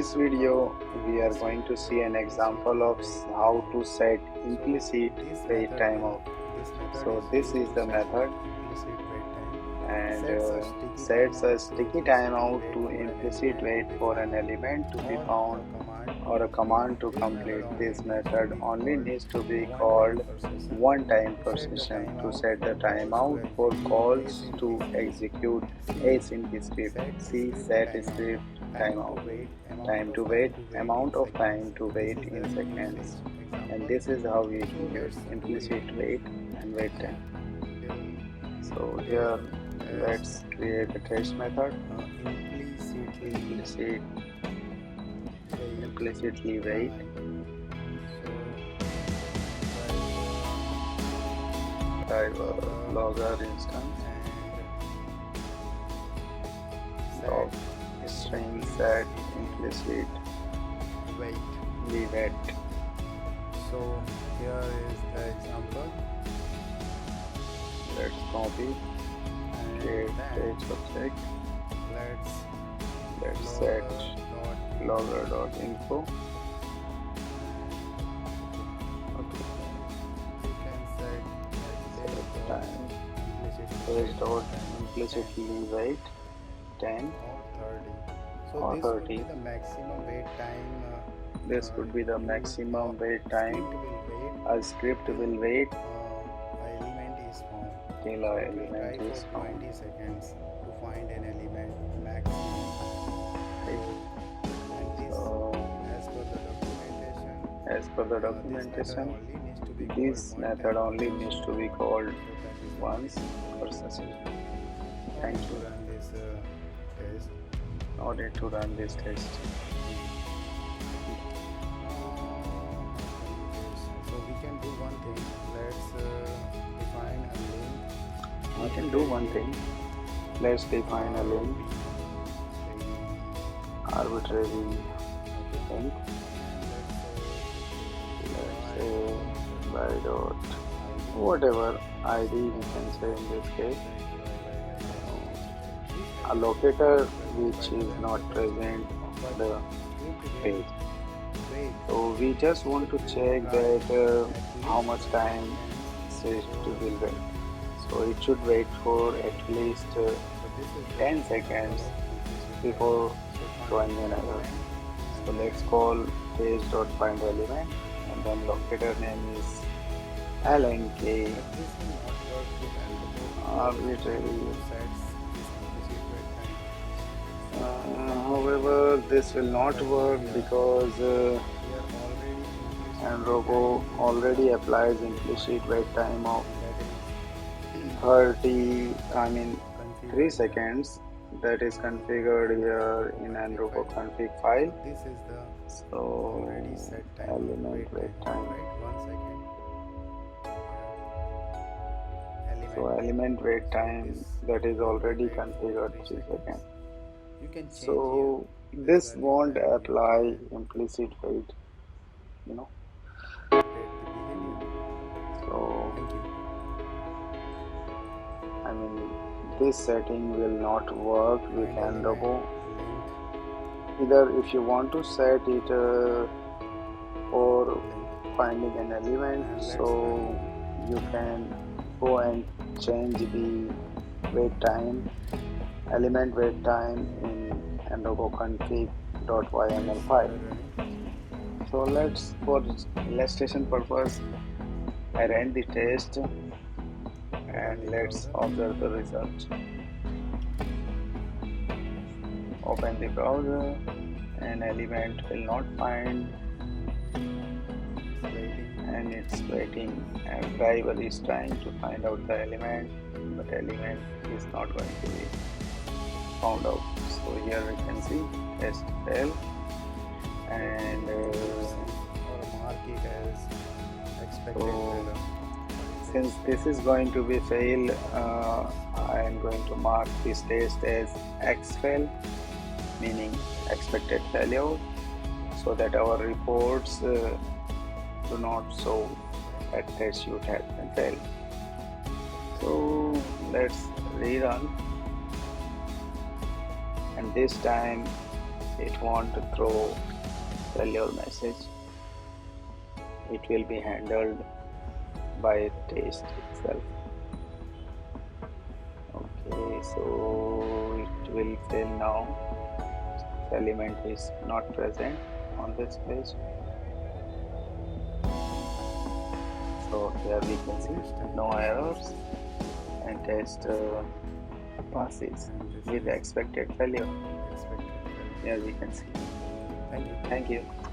this video, we are going to see an example of how to set implicit wait timeout. So this is the method, and sets a sticky timeout to implicit wait for an element to be found or a command to complete. This method only needs to be called one time per session to set the timeout for calls to execute async script. See set script timeout. Time to wait, amount of time to wait in seconds. And this is how we use implicit wait and wait time. So here let's create a test method. Implicitly wait. Driver logger instance. Log string set implicit wait. So here is the example. Let's copy. Create page object. Let's set logger.info. You can set Time page.implicitly wait 10 or 30. So or this 30. would be the maximum wait time. This could be the maximum wait time. A script will wait Element is found. till a element is found. 20 seconds to find an element maximum. And this, as per the documentation, this method only needs to be called once per session. Thank you. Run this test. Not need to run this test. So we can do one thing. Let's define a link. We can do one thing. Let's define a link, arbitrary link. Let's say by dot whatever ID we can say in this case. A locator which is not present on the page. So we just want to check that how much time it will wait. So it should wait for at least 10 seconds before throwing an error. So let's call page.findElement, and then locator name is lnk arbitrary. However, this will not work because nRoBo already applies implicit wait time of 3 seconds. That is configured here in nRoBo config file. So element wait time. So element wait time that is already configured 3 seconds. So this won't apply implicit wait, So this setting will not work with nRoBo. Either if you want to set it for finding an element, so you can go and change the wait time, element wait time in nRoBo config.yml file. So let's, for illustration purpose, I ran the test and let's observe the result. Open the browser, an element will not find, and it's waiting, and driver is trying to find out the element, but element is not going to be found out. So here we can see test fail, and mark it as expected. so since this is going to be fail, I am going to mark this test as xfail, meaning expected failure, so that our reports do not show that test should have been failed. So let's rerun, and this time it won't throw failure message. It will be handled by test itself. Okay, so it will fail now. The element is not present on this page. So here we can see no errors and test passes with expected failure. Here we can see. Thank you. Thank you.